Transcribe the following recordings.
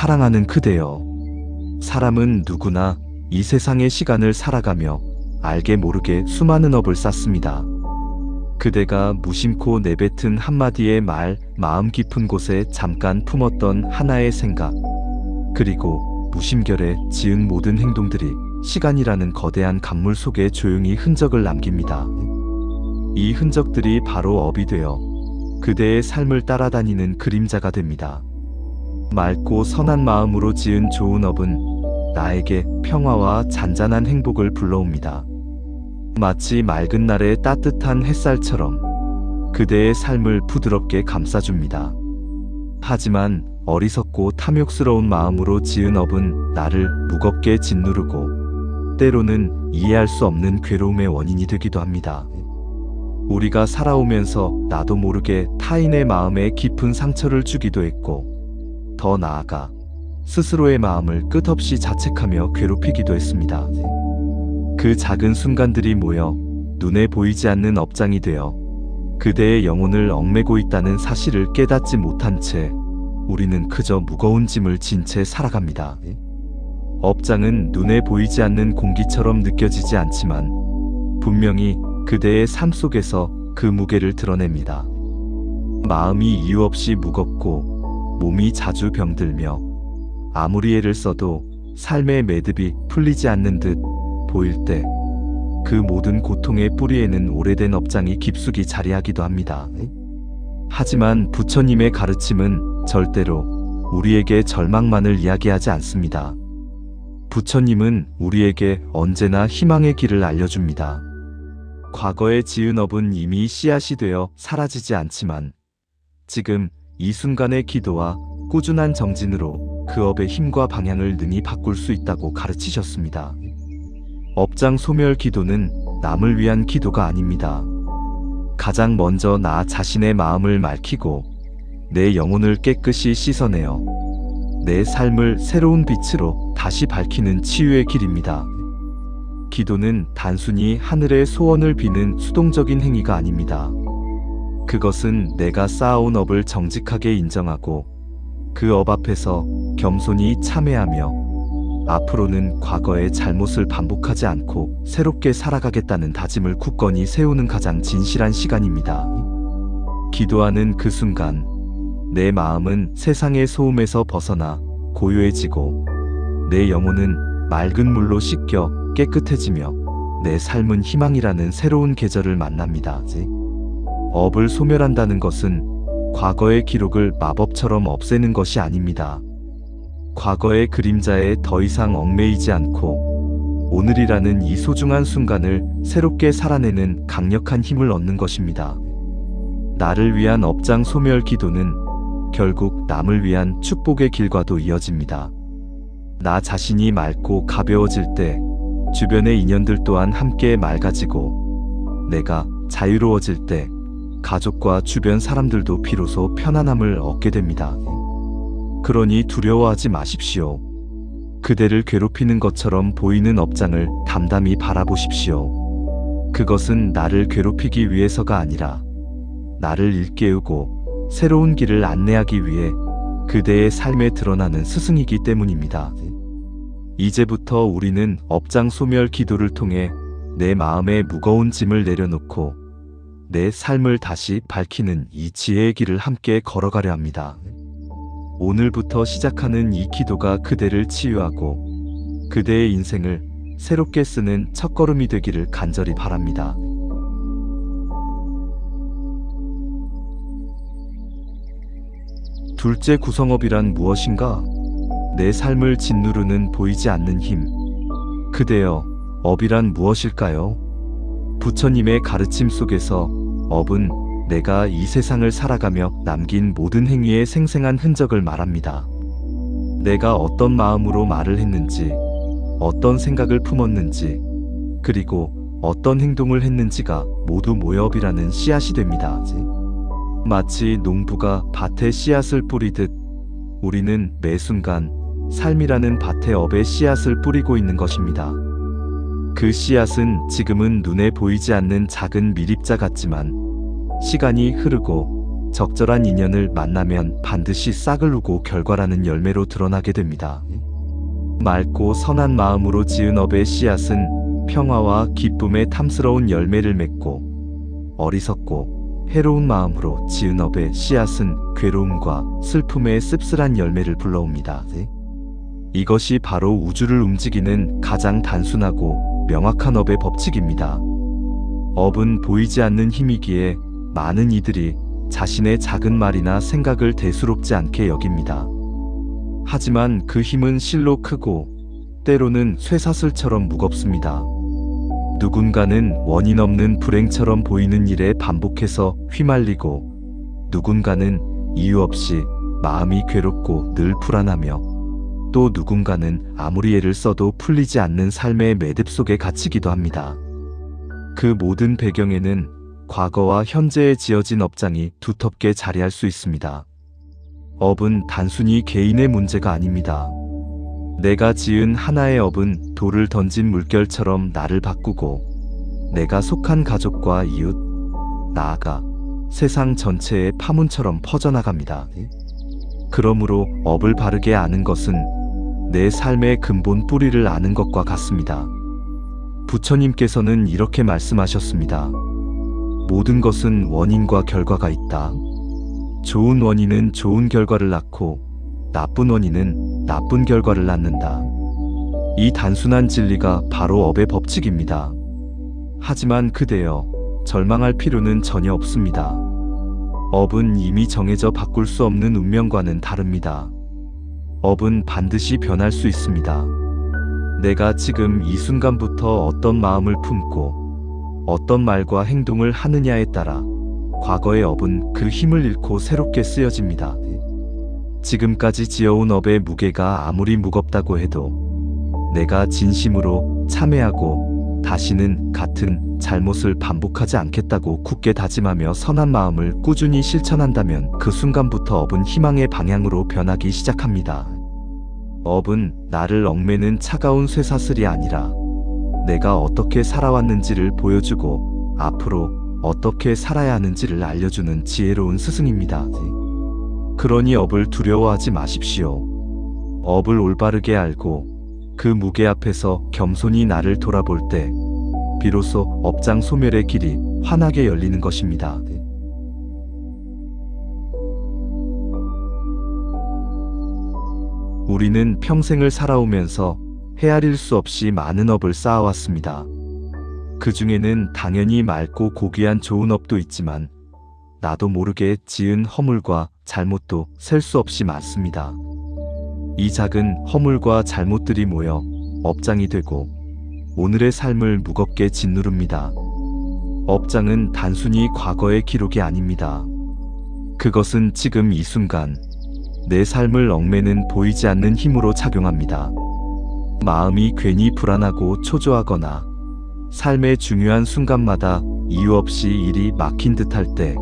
사랑하는 그대여. 사람은 누구나 이 세상의 시간을 살아가며 알게 모르게 수많은 업을 쌓습니다. 그대가 무심코 내뱉은 한마디의 말, 마음 깊은 곳에 잠깐 품었던 하나의 생각, 그리고 무심결에 지은 모든 행동들이 시간이라는 거대한 강물 속에 조용히 흔적을 남깁니다. 이 흔적들이 바로 업이 되어 그대의 삶을 따라다니는 그림자가 됩니다. 맑고 선한 마음으로 지은 좋은 업은 나에게 평화와 잔잔한 행복을 불러옵니다. 마치 맑은 날의 따뜻한 햇살처럼 그대의 삶을 부드럽게 감싸줍니다. 하지만 어리석고 탐욕스러운 마음으로 지은 업은 나를 무겁게 짓누르고 때로는 이해할 수 없는 괴로움의 원인이 되기도 합니다. 우리가 살아오면서 나도 모르게 타인의 마음에 깊은 상처를 주기도 했고, 더 나아가 스스로의 마음을 끝없이 자책하며 괴롭히기도 했습니다. 그 작은 순간들이 모여 눈에 보이지 않는 업장이 되어 그대의 영혼을 얽매고 있다는 사실을 깨닫지 못한 채 우리는 그저 무거운 짐을 진 채 살아갑니다. 업장은 눈에 보이지 않는 공기처럼 느껴지지 않지만 분명히 그대의 삶 속에서 그 무게를 드러냅니다. 마음이 이유 없이 무겁고 몸이 자주 병들며 아무리 애를 써도 삶의 매듭이 풀리지 않는 듯 보일 때 그 모든 고통의 뿌리에는 오래된 업장이 깊숙이 자리하기도 합니다. 하지만 부처님의 가르침은 절대로 우리에게 절망만을 이야기하지 않습니다. 부처님은 우리에게 언제나 희망의 길을 알려줍니다. 과거에 지은 업은 이미 씨앗이 되어 사라지지 않지만 지금 이 순간의 기도와 꾸준한 정진으로 그 업의 힘과 방향을 능히 바꿀 수 있다고 가르치셨습니다. 업장 소멸 기도는 남을 위한 기도가 아닙니다. 가장 먼저 나 자신의 마음을 맑히고 내 영혼을 깨끗이 씻어내어 내 삶을 새로운 빛으로 다시 밝히는 치유의 길입니다. 기도는 단순히 하늘의 소원을 비는 수동적인 행위가 아닙니다. 그것은 내가 쌓아온 업을 정직하게 인정하고 그 업 앞에서 겸손히 참회하며 앞으로는 과거의 잘못을 반복하지 않고 새롭게 살아가겠다는 다짐을 굳건히 세우는 가장 진실한 시간입니다. 기도하는 그 순간 내 마음은 세상의 소음에서 벗어나 고요해지고 내 영혼은 맑은 물로 씻겨 깨끗해지며 내 삶은 희망이라는 새로운 계절을 만납니다. 업을 소멸한다는 것은 과거의 기록을 마법처럼 없애는 것이 아닙니다. 과거의 그림자에 더 이상 얽매이지 않고 오늘이라는 이 소중한 순간을 새롭게 살아내는 강력한 힘을 얻는 것입니다. 나를 위한 업장 소멸 기도는 결국 남을 위한 축복의 길과도 이어집니다. 나 자신이 맑고 가벼워질 때 주변의 인연들 또한 함께 맑아지고 내가 자유로워질 때 가족과 주변 사람들도 비로소 편안함을 얻게 됩니다. 그러니 두려워하지 마십시오. 그대를 괴롭히는 것처럼 보이는 업장을 담담히 바라보십시오. 그것은 나를 괴롭히기 위해서가 아니라 나를 일깨우고 새로운 길을 안내하기 위해 그대의 삶에 드러나는 스승이기 때문입니다. 이제부터 우리는 업장 소멸 기도를 통해 내 마음의 무거운 짐을 내려놓고 내 삶을 다시 밝히는 이 지혜의 길을 함께 걸어가려 합니다. 오늘부터 시작하는 이 기도가 그대를 치유하고 그대의 인생을 새롭게 쓰는 첫걸음이 되기를 간절히 바랍니다. 둘째 구성업이란 무엇인가? 내 삶을 짓누르는 보이지 않는 힘. 그대여, 업이란 무엇일까요? 부처님의 가르침 속에서 업은 내가 이 세상을 살아가며 남긴 모든 행위의 생생한 흔적을 말합니다. 내가 어떤 마음으로 말을 했는지, 어떤 생각을 품었는지, 그리고 어떤 행동을 했는지가 모두 모여업이라는 씨앗이 됩니다. 마치 농부가 밭에 씨앗을 뿌리듯 우리는 매 순간 삶이라는 밭에 업의 씨앗을 뿌리고 있는 것입니다. 그 씨앗은 지금은 눈에 보이지 않는 작은 밀입자 같지만 시간이 흐르고 적절한 인연을 만나면 반드시 싹을 우고 결과라는 열매로 드러나게 됩니다. 맑고 선한 마음으로 지은 업의 씨앗은 평화와 기쁨의 탐스러운 열매를 맺고, 어리석고 해로운 마음으로 지은 업의 씨앗은 괴로움과 슬픔의 씁쓸한 열매를 불러옵니다. 이것이 바로 우주를 움직이는 가장 단순하고 명확한 업의 법칙입니다. 업은 보이지 않는 힘이기에 많은 이들이 자신의 작은 말이나 생각을 대수롭지 않게 여깁니다. 하지만 그 힘은 실로 크고 때로는 쇠사슬처럼 무겁습니다. 누군가는 원인 없는 불행처럼 보이는 일에 반복해서 휘말리고, 누군가는 이유 없이 마음이 괴롭고 늘 불안하며, 또 누군가는 아무리 애를 써도 풀리지 않는 삶의 매듭 속에 갇히기도 합니다. 그 모든 배경에는 과거와 현재에 지어진 업장이 두텁게 자리할 수 있습니다. 업은 단순히 개인의 문제가 아닙니다. 내가 지은 하나의 업은 돌을 던진 물결처럼 나를 바꾸고, 내가 속한 가족과 이웃, 나아가 세상 전체의 파문처럼 퍼져나갑니다. 그러므로 업을 바르게 아는 것은 내 삶의 근본 뿌리를 아는 것과 같습니다. 부처님께서는 이렇게 말씀하셨습니다. 모든 것은 원인과 결과가 있다. 좋은 원인은 좋은 결과를 낳고, 나쁜 원인은 나쁜 결과를 낳는다. 이 단순한 진리가 바로 업의 법칙입니다. 하지만 그대여, 절망할 필요는 전혀 없습니다. 업은 이미 정해져 바꿀 수 없는 운명과는 다릅니다. 업은 반드시 변할 수 있습니다. 내가 지금 이 순간부터 어떤 마음을 품고 어떤 말과 행동을 하느냐에 따라 과거의 업은 그 힘을 잃고 새롭게 쓰여집니다. 지금까지 지어온 업의 무게가 아무리 무겁다고 해도 내가 진심으로 참회하고 다시는 같은 잘못을 반복하지 않겠다고 굳게 다짐하며 선한 마음을 꾸준히 실천한다면 그 순간부터 업은 희망의 방향으로 변하기 시작합니다. 업은 나를 얽매는 차가운 쇠사슬이 아니라 내가 어떻게 살아왔는지를 보여주고 앞으로 어떻게 살아야 하는지를 알려주는 지혜로운 스승입니다. 그러니 업을 두려워하지 마십시오. 업을 올바르게 알고 그 무게 앞에서 겸손히 나를 돌아볼 때 비로소 업장 소멸의 길이 환하게 열리는 것입니다. 우리는 평생을 살아오면서 헤아릴 수 없이 많은 업을 쌓아왔습니다. 그 중에는 당연히 맑고 고귀한 좋은 업도 있지만 나도 모르게 지은 허물과 잘못도 셀 수 없이 많습니다. 이 작은 허물과 잘못들이 모여 업장이 되고 오늘의 삶을 무겁게 짓누릅니다. 업장은 단순히 과거의 기록이 아닙니다. 그것은 지금 이 순간 내 삶을 얽매는 보이지 않는 힘으로 작용합니다. 마음이 괜히 불안하고 초조하거나 삶의 중요한 순간마다 이유 없이 일이 막힌 듯할 때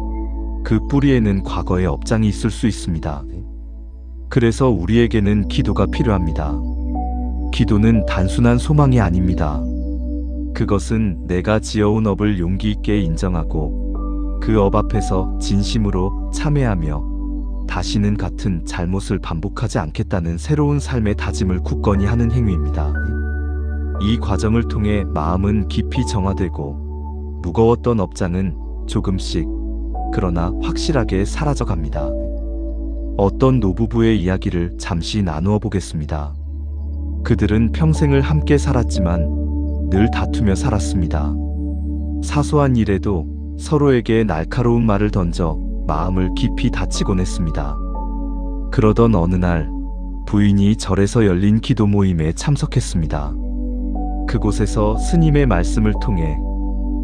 그 뿌리에는 과거의 업장이 있을 수 있습니다. 그래서 우리에게는 기도가 필요합니다. 기도는 단순한 소망이 아닙니다. 그것은 내가 지어온 업을 용기 있게 인정하고 그 업 앞에서 진심으로 참회하며 다시는 같은 잘못을 반복하지 않겠다는 새로운 삶의 다짐을 굳건히 하는 행위입니다. 이 과정을 통해 마음은 깊이 정화되고 무거웠던 업장은 조금씩 그러나 확실하게 사라져갑니다. 어떤 노부부의 이야기를 잠시 나누어 보겠습니다. 그들은 평생을 함께 살았지만 늘 다투며 살았습니다. 사소한 일에도 서로에게 날카로운 말을 던져 마음을 깊이 다치곤 했습니다. 그러던 어느 날 부인이 절에서 열린 기도 모임에 참석했습니다. 그곳에서 스님의 말씀을 통해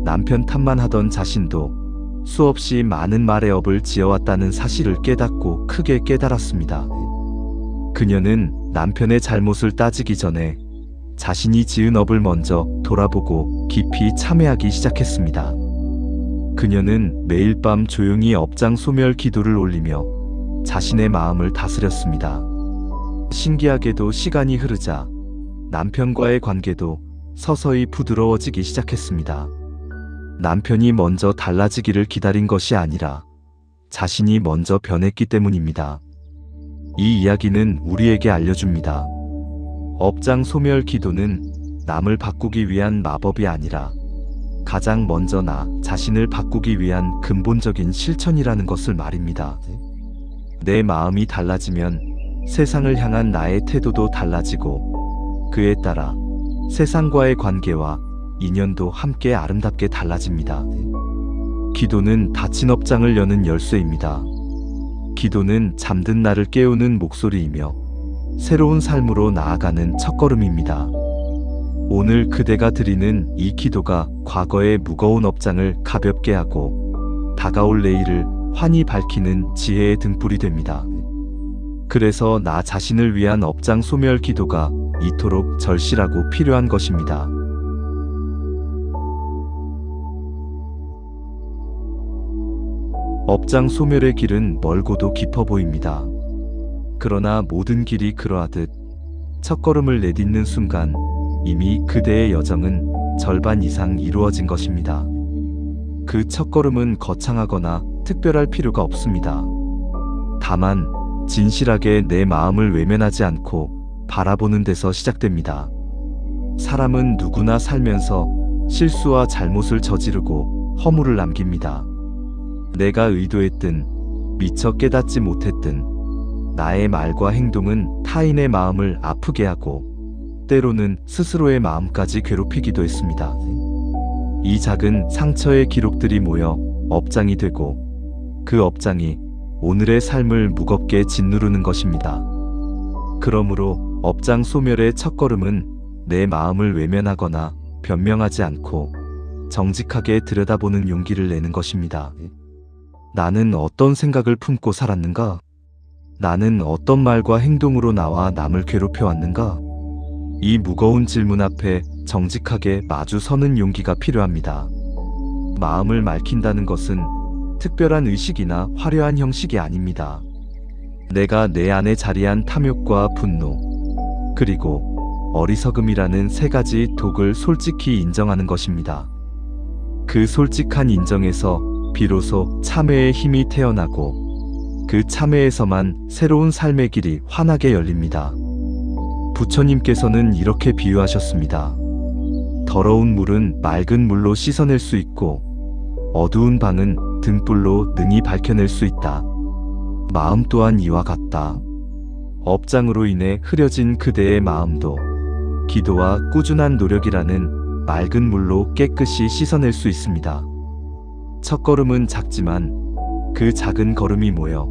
남편 탓만 하던 자신도 수없이 많은 말의 업을 지어왔다는 사실을 깨닫고 크게 깨달았습니다. 그녀는 남편의 잘못을 따지기 전에 자신이 지은 업을 먼저 돌아보고 깊이 참회하기 시작했습니다. 그녀는 매일 밤 조용히 업장 소멸 기도를 올리며 자신의 마음을 다스렸습니다. 신기하게도 시간이 흐르자 남편과의 관계도 서서히 부드러워지기 시작했습니다. 남편이 먼저 달라지기를 기다린 것이 아니라 자신이 먼저 변했기 때문입니다. 이 이야기는 우리에게 알려줍니다. 업장 소멸 기도는 남을 바꾸기 위한 마법이 아니라 가장 먼저 나 자신을 바꾸기 위한 근본적인 실천이라는 것을 말입니다. 내 마음이 달라지면 세상을 향한 나의 태도도 달라지고 그에 따라 세상과의 관계와 인연도 함께 아름답게 달라집니다. 기도는 닫힌 업장을 여는 열쇠입니다. 기도는 잠든 나를 깨우는 목소리이며 새로운 삶으로 나아가는 첫걸음입니다. 오늘 그대가 드리는 이 기도가 과거의 무거운 업장을 가볍게 하고 다가올 내일을 환히 밝히는 지혜의 등불이 됩니다. 그래서 나 자신을 위한 업장 소멸 기도가 이토록 절실하고 필요한 것입니다. 업장 소멸의 길은 멀고도 깊어 보입니다. 그러나 모든 길이 그러하듯 첫걸음을 내딛는 순간 이미 그대의 여정은 절반 이상 이루어진 것입니다. 그 첫걸음은 거창하거나 특별할 필요가 없습니다. 다만 진실하게 내 마음을 외면하지 않고 바라보는 데서 시작됩니다. 사람은 누구나 살면서 실수와 잘못을 저지르고 허물을 남깁니다. 내가 의도했든 미처 깨닫지 못했든 나의 말과 행동은 타인의 마음을 아프게 하고 때로는 스스로의 마음까지 괴롭히기도 했습니다. 이 작은 상처의 기록들이 모여 업장이 되고 그 업장이 오늘의 삶을 무겁게 짓누르는 것입니다. 그러므로 업장 소멸의 첫걸음은 내 마음을 외면하거나 변명하지 않고 정직하게 들여다보는 용기를 내는 것입니다. 나는 어떤 생각을 품고 살았는가? 나는 어떤 말과 행동으로 나와 남을 괴롭혀왔는가? 이 무거운 질문 앞에 정직하게 마주 서는 용기가 필요합니다. 마음을 맑힌다는 것은 특별한 의식이나 화려한 형식이 아닙니다. 내가 내 안에 자리한 탐욕과 분노, 그리고 어리석음이라는 세 가지 독을 솔직히 인정하는 것입니다. 그 솔직한 인정에서 비로소 참회의 힘이 태어나고 그 참회에서만 새로운 삶의 길이 환하게 열립니다. 부처님께서는 이렇게 비유하셨습니다. 더러운 물은 맑은 물로 씻어낼 수 있고 어두운 방은 등불로 능히 밝혀낼 수 있다. 마음 또한 이와 같다. 업장으로 인해 흐려진 그대의 마음도 기도와 꾸준한 노력이라는 맑은 물로 깨끗이 씻어낼 수 있습니다. 첫걸음은 작지만 그 작은 걸음이 모여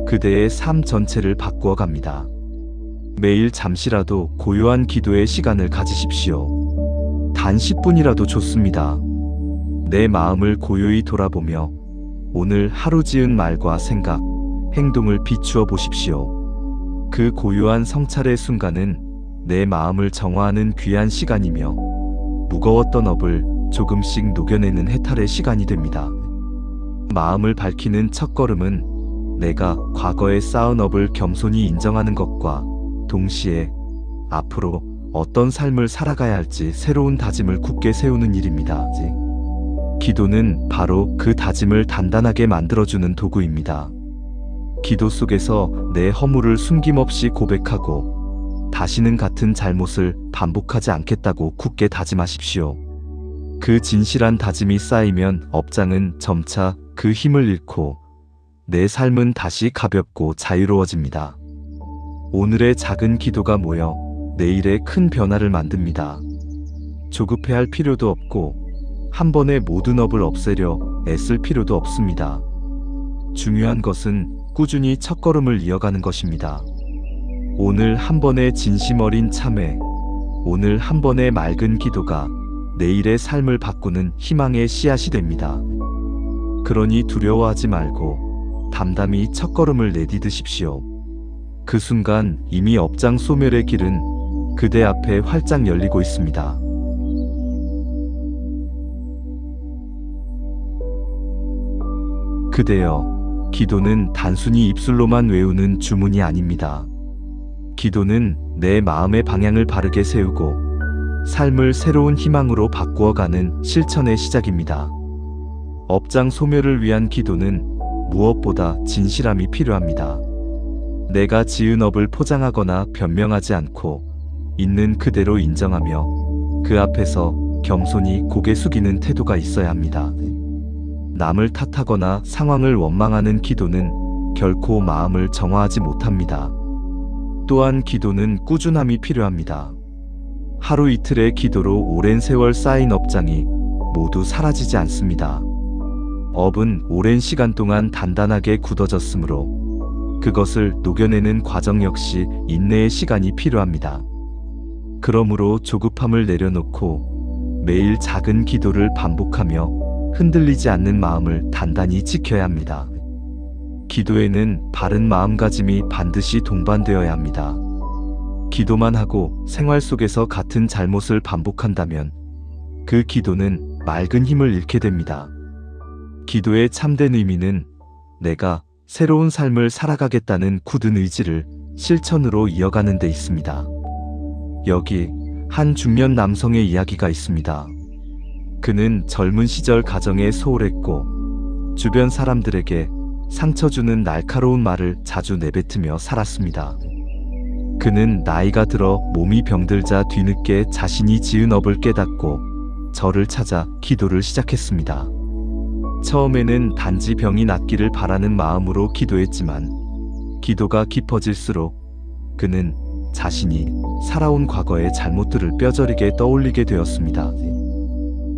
그대의 삶 전체를 바꾸어 갑니다. 매일 잠시라도 고요한 기도의 시간을 가지십시오. 단 10분이라도 좋습니다. 내 마음을 고요히 돌아보며 오늘 하루 지은 말과 생각, 행동을 비추어 보십시오. 그 고요한 성찰의 순간은 내 마음을 정화하는 귀한 시간이며 무거웠던 업을 조금씩 녹여내는 해탈의 시간이 됩니다. 마음을 밝히는 첫걸음은 내가 과거에 쌓은 업을 겸손히 인정하는 것과 동시에 앞으로 어떤 삶을 살아가야 할지 새로운 다짐을 굳게 세우는 일입니다. 기도는 바로 그 다짐을 단단하게 만들어주는 도구입니다. 기도 속에서 내 허물을 숨김없이 고백하고 다시는 같은 잘못을 반복하지 않겠다고 굳게 다짐하십시오. 그 진실한 다짐이 쌓이면 업장은 점차 그 힘을 잃고 내 삶은 다시 가볍고 자유로워집니다. 오늘의 작은 기도가 모여 내일의 큰 변화를 만듭니다. 조급해할 필요도 없고 한 번에 모든 업을 없애려 애쓸 필요도 없습니다. 중요한 것은 꾸준히 첫걸음을 이어가는 것입니다. 오늘 한 번의 진심 어린 참회, 오늘 한 번의 맑은 기도가 내일의 삶을 바꾸는 희망의 씨앗이 됩니다. 그러니 두려워하지 말고 담담히 첫걸음을 내디드십시오. 그 순간 이미 업장 소멸의 길은 그대 앞에 활짝 열리고 있습니다. 그대여, 기도는 단순히 입술로만 외우는 주문이 아닙니다. 기도는 내 마음의 방향을 바르게 세우고 삶을 새로운 희망으로 바꾸어가는 실천의 시작입니다. 업장 소멸을 위한 기도는 무엇보다 진실함이 필요합니다. 내가 지은 업을 포장하거나 변명하지 않고 있는 그대로 인정하며 그 앞에서 겸손히 고개 숙이는 태도가 있어야 합니다. 남을 탓하거나 상황을 원망하는 기도는 결코 마음을 정화하지 못합니다. 또한 기도는 꾸준함이 필요합니다. 하루 이틀의 기도로 오랜 세월 쌓인 업장이 모두 사라지지 않습니다. 업은 오랜 시간 동안 단단하게 굳어졌으므로 그것을 녹여내는 과정 역시 인내의 시간이 필요합니다. 그러므로 조급함을 내려놓고 매일 작은 기도를 반복하며 흔들리지 않는 마음을 단단히 지켜야 합니다. 기도에는 바른 마음가짐이 반드시 동반되어야 합니다. 기도만 하고 생활 속에서 같은 잘못을 반복한다면 그 기도는 맑은 힘을 잃게 됩니다. 기도의 참된 의미는 내가 새로운 삶을 살아가겠다는 굳은 의지를 실천으로 이어가는 데 있습니다. 여기 한 중년 남성의 이야기가 있습니다. 그는 젊은 시절 가정에 소홀했고 주변 사람들에게 상처 주는 날카로운 말을 자주 내뱉으며 살았습니다. 그는 나이가 들어 몸이 병들자 뒤늦게 자신이 지은 업을 깨닫고 절을 찾아 기도를 시작했습니다. 처음에는 단지 병이 낫기를 바라는 마음으로 기도했지만 기도가 깊어질수록 그는 자신이 살아온 과거의 잘못들을 뼈저리게 떠올리게 되었습니다.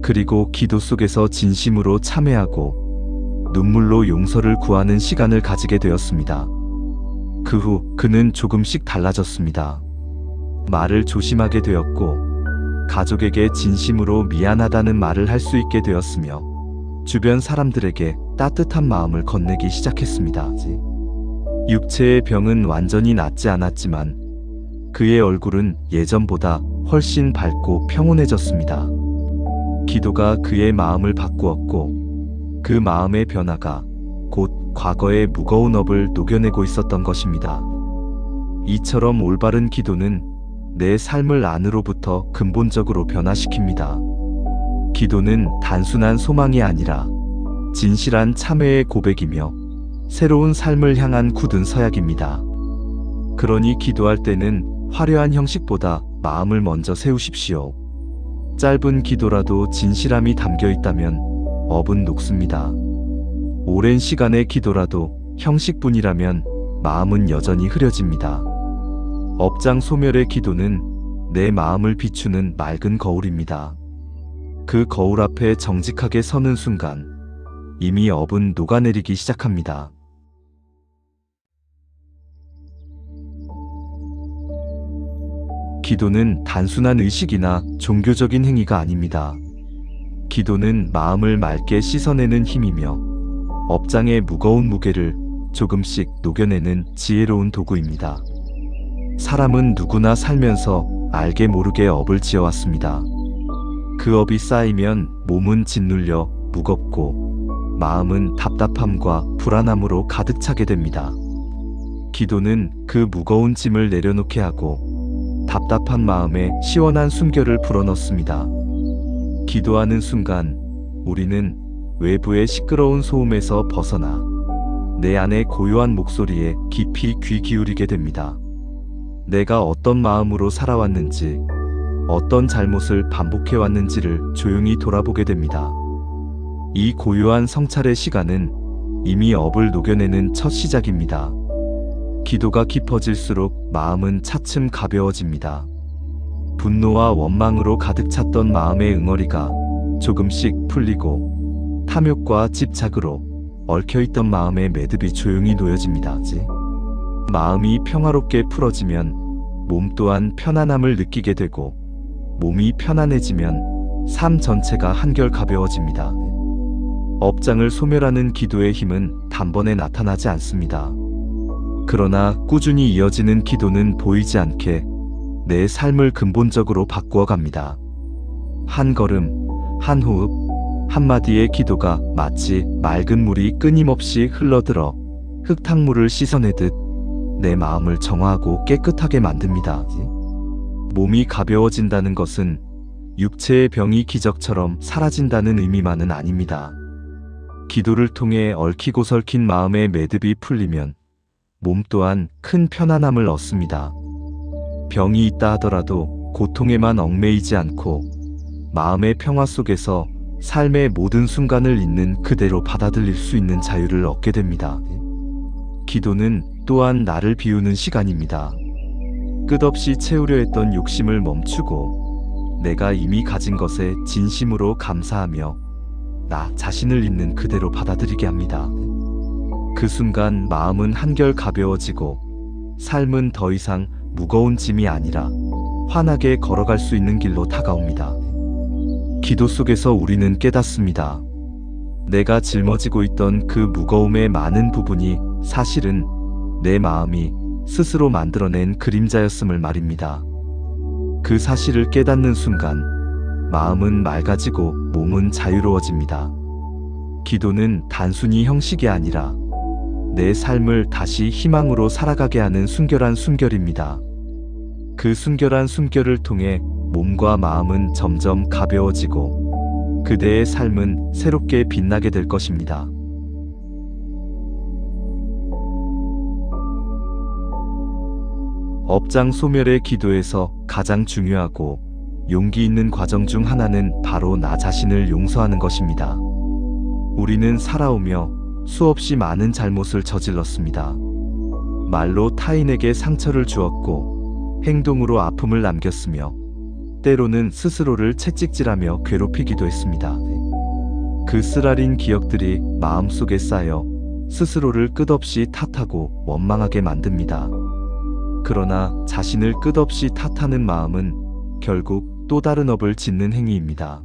그리고 기도 속에서 진심으로 참회하고 눈물로 용서를 구하는 시간을 가지게 되었습니다. 그 후 그는 조금씩 달라졌습니다. 말을 조심하게 되었고 가족에게 진심으로 미안하다는 말을 할 수 있게 되었으며 주변 사람들에게 따뜻한 마음을 건네기 시작했습니다. 육체의 병은 완전히 낫지 않았지만 그의 얼굴은 예전보다 훨씬 밝고 평온해졌습니다. 기도가 그의 마음을 바꾸었고 그 마음의 변화가 곧 과거의 무거운 업을 녹여내고 있었던 것입니다. 이처럼 올바른 기도는 내 삶을 안으로부터 근본적으로 변화시킵니다. 기도는 단순한 소망이 아니라 진실한 참회의 고백이며 새로운 삶을 향한 굳은 서약입니다. 그러니 기도할 때는 화려한 형식보다 마음을 먼저 세우십시오. 짧은 기도라도 진실함이 담겨 있다면 업은 녹습니다. 오랜 시간의 기도라도 형식뿐이라면 마음은 여전히 흐려집니다. 업장 소멸의 기도는 내 마음을 비추는 맑은 거울입니다. 그 거울 앞에 정직하게 서는 순간 이미 업은 녹아내리기 시작합니다. 기도는 단순한 의식이나 종교적인 행위가 아닙니다. 기도는 마음을 맑게 씻어내는 힘이며 업장의 무거운 무게를 조금씩 녹여내는 지혜로운 도구입니다. 사람은 누구나 살면서 알게 모르게 업을 지어왔습니다. 그 업이 쌓이면 몸은 짓눌려 무겁고 마음은 답답함과 불안함으로 가득 차게 됩니다. 기도는 그 무거운 짐을 내려놓게 하고 답답한 마음에 시원한 숨결을 불어넣습니다. 기도하는 순간 우리는 외부의 시끄러운 소음에서 벗어나 내 안의 고요한 목소리에 깊이 귀 기울이게 됩니다. 내가 어떤 마음으로 살아왔는지, 어떤 잘못을 반복해왔는지를 조용히 돌아보게 됩니다. 이 고요한 성찰의 시간은 이미 업을 녹여내는 첫 시작입니다. 기도가 깊어질수록 마음은 차츰 가벼워집니다. 분노와 원망으로 가득 찼던 마음의 응어리가 조금씩 풀리고 탐욕과 집착으로 얽혀있던 마음의 매듭이 조용히 놓여집니다. 마음이 평화롭게 풀어지면 몸 또한 편안함을 느끼게 되고 몸이 편안해지면 삶 전체가 한결 가벼워집니다. 업장을 소멸하는 기도의 힘은 단번에 나타나지 않습니다. 그러나 꾸준히 이어지는 기도는 보이지 않게 내 삶을 근본적으로 바꾸어 갑니다. 한 걸음, 한 호흡, 한마디의 기도가 마치 맑은 물이 끊임없이 흘러들어 흙탕물을 씻어내듯 내 마음을 정화하고 깨끗하게 만듭니다. 몸이 가벼워진다는 것은 육체의 병이 기적처럼 사라진다는 의미만은 아닙니다. 기도를 통해 얽히고 설킨 마음의 매듭이 풀리면 몸 또한 큰 편안함을 얻습니다. 병이 있다 하더라도 고통에만 얽매이지 않고 마음의 평화 속에서 삶의 모든 순간을 있는 그대로 받아들일 수 있는 자유를 얻게 됩니다. 기도는 또한 나를 비우는 시간입니다. 끝없이 채우려 했던 욕심을 멈추고 내가 이미 가진 것에 진심으로 감사하며 나 자신을 있는 그대로 받아들이게 합니다. 그 순간 마음은 한결 가벼워지고 삶은 더 이상 무거운 짐이 아니라 환하게 걸어갈 수 있는 길로 다가옵니다. 기도 속에서 우리는 깨닫습니다. 내가 짊어지고 있던 그 무거움의 많은 부분이 사실은 내 마음이 스스로 만들어낸 그림자였음을 말입니다. 그 사실을 깨닫는 순간 마음은 맑아지고 몸은 자유로워집니다. 기도는 단순히 형식이 아니라 내 삶을 다시 희망으로 살아가게 하는 순결한 순결입니다. 그 순결한 순결을 통해 몸과 마음은 점점 가벼워지고 그대의 삶은 새롭게 빛나게 될 것입니다. 업장 소멸의 기도에서 가장 중요하고 용기 있는 과정 중 하나는 바로 나 자신을 용서하는 것입니다. 우리는 살아오며 수없이 많은 잘못을 저질렀습니다. 말로 타인에게 상처를 주었고 행동으로 아픔을 남겼으며 때로는 스스로를 채찍질하며 괴롭히기도 했습니다. 그 쓰라린 기억들이 마음속에 쌓여 스스로를 끝없이 탓하고 원망하게 만듭니다. 그러나 자신을 끝없이 탓하는 마음은 결국 또 다른 업을 짓는 행위입니다.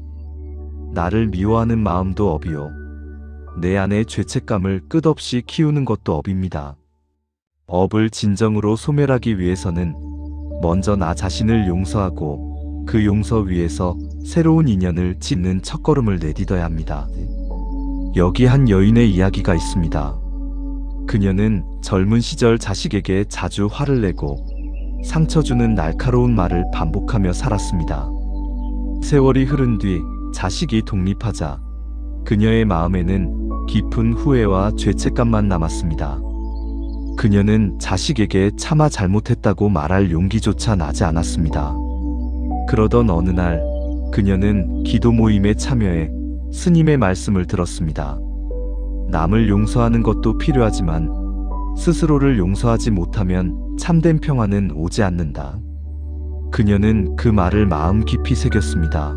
나를 미워하는 마음도 업이요. 내 안의 죄책감을 끝없이 키우는 것도 업입니다. 업을 진정으로 소멸하기 위해서는 먼저 나 자신을 용서하고 그 용서 위에서 새로운 인연을 짓는 첫걸음을 내딛어야 합니다. 여기 한 여인의 이야기가 있습니다. 그녀는 젊은 시절 자식에게 자주 화를 내고 상처 주는 날카로운 말을 반복하며 살았습니다. 세월이 흐른 뒤 자식이 독립하자 그녀의 마음에는 깊은 후회와 죄책감만 남았습니다. 그녀는 자식에게 차마 잘못했다고 말할 용기조차 나지 않았습니다. 그러던 어느 날 그녀는 기도 모임에 참여해 스님의 말씀을 들었습니다. 남을 용서하는 것도 필요하지만 스스로를 용서하지 못하면 참된 평화는 오지 않는다. 그녀는 그 말을 마음 깊이 새겼습니다.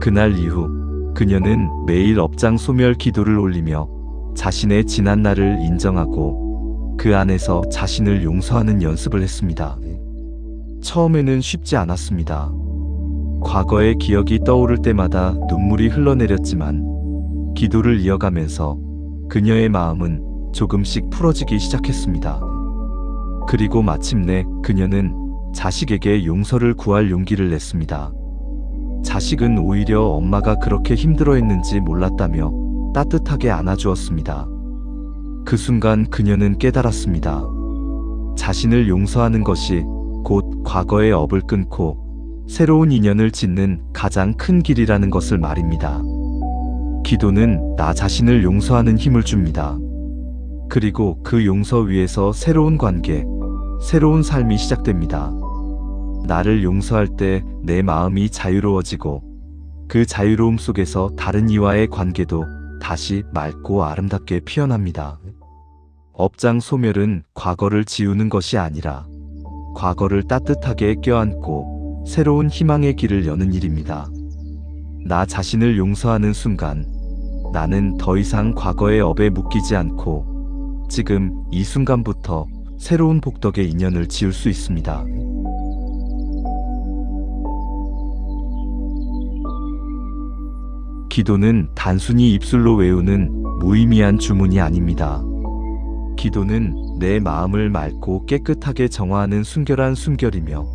그날 이후 그녀는 매일 업장 소멸 기도를 올리며 자신의 지난 날을 인정하고 그 안에서 자신을 용서하는 연습을 했습니다. 처음에는 쉽지 않았습니다. 과거의 기억이 떠오를 때마다 눈물이 흘러내렸지만 기도를 이어가면서 그녀의 마음은 조금씩 풀어지기 시작했습니다. 그리고 마침내 그녀는 자식에게 용서를 구할 용기를 냈습니다. 자식은 오히려 엄마가 그렇게 힘들어했는지 몰랐다며 따뜻하게 안아주었습니다. 그 순간 그녀는 깨달았습니다. 자신을 용서하는 것이 곧 과거의 업을 끊고 새로운 인연을 짓는 가장 큰 길이라는 것을 말입니다. 기도는 나 자신을 용서하는 힘을 줍니다. 그리고 그 용서 위에서 새로운 관계, 새로운 삶이 시작됩니다. 나를 용서할 때 내 마음이 자유로워지고 그 자유로움 속에서 다른 이와의 관계도 다시 맑고 아름답게 피어납니다. 업장 소멸은 과거를 지우는 것이 아니라 과거를 따뜻하게 껴안고 새로운 희망의 길을 여는 일입니다. 나 자신을 용서하는 순간 나는 더 이상 과거의 업에 묶이지 않고 지금 이 순간부터 새로운 복덕의 인연을 지을 수 있습니다. 기도는 단순히 입술로 외우는 무의미한 주문이 아닙니다. 기도는 내 마음을 맑고 깨끗하게 정화하는 순결한 순결이며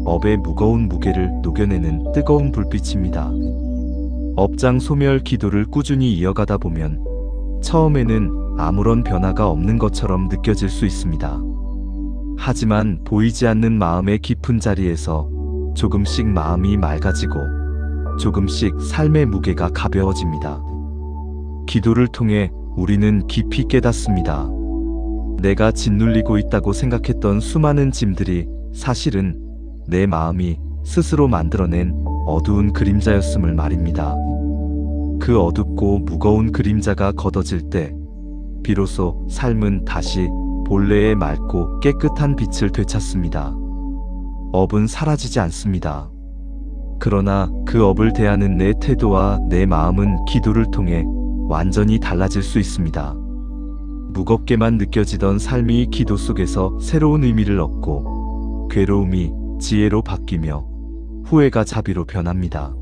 업의 무거운 무게를 녹여내는 뜨거운 불빛입니다. 업장 소멸 기도를 꾸준히 이어가다 보면 처음에는 아무런 변화가 없는 것처럼 느껴질 수 있습니다. 하지만 보이지 않는 마음의 깊은 자리에서 조금씩 마음이 맑아지고 조금씩 삶의 무게가 가벼워집니다. 기도를 통해 우리는 깊이 깨닫습니다. 내가 짓눌리고 있다고 생각했던 수많은 짐들이 사실은 내 마음이 스스로 만들어낸 어두운 그림자였음을 말입니다. 그 어둡고 무거운 그림자가 걷어질 때 비로소 삶은 다시 본래의 맑고 깨끗한 빛을 되찾습니다. 업은 사라지지 않습니다. 그러나 그 업을 대하는 내 태도와 내 마음은 기도를 통해 완전히 달라질 수 있습니다. 무겁게만 느껴지던 삶이 기도 속에서 새로운 의미를 얻고 괴로움이 지혜로 바뀌며 후회가 자비로 변합니다.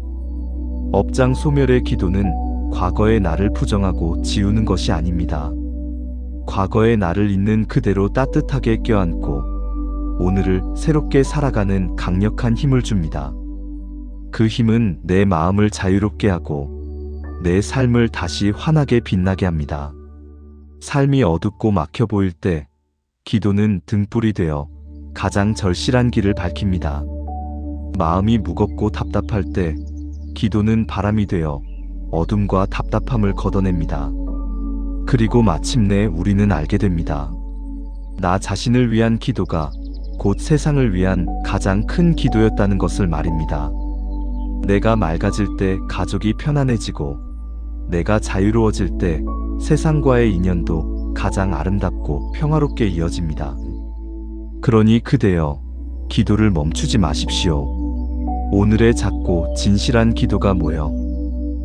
업장 소멸의 기도는 과거의 나를 부정하고 지우는 것이 아닙니다. 과거의 나를 있는 그대로 따뜻하게 껴안고 오늘을 새롭게 살아가는 강력한 힘을 줍니다. 그 힘은 내 마음을 자유롭게 하고 내 삶을 다시 환하게 빛나게 합니다. 삶이 어둡고 막혀 보일 때 기도는 등불이 되어 가장 절실한 길을 밝힙니다. 마음이 무겁고 답답할 때 기도는 바람이 되어 어둠과 답답함을 걷어냅니다. 그리고 마침내 우리는 알게 됩니다. 나 자신을 위한 기도가 곧 세상을 위한 가장 큰 기도였다는 것을 말입니다. 내가 맑아질 때 가족이 편안해지고 내가 자유로워질 때 세상과의 인연도 가장 아름답고 평화롭게 이어집니다. 그러니 그대여, 기도를 멈추지 마십시오. 오늘의 작고 진실한 기도가 모여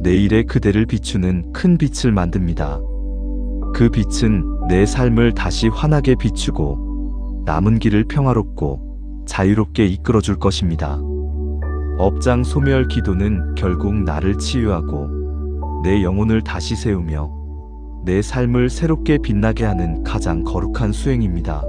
내일의 그대를 비추는 큰 빛을 만듭니다. 그 빛은 내 삶을 다시 환하게 비추고 남은 길을 평화롭고 자유롭게 이끌어줄 것입니다. 업장 소멸 기도는 결국 나를 치유하고 내 영혼을 다시 세우며 내 삶을 새롭게 빛나게 하는 가장 거룩한 수행입니다.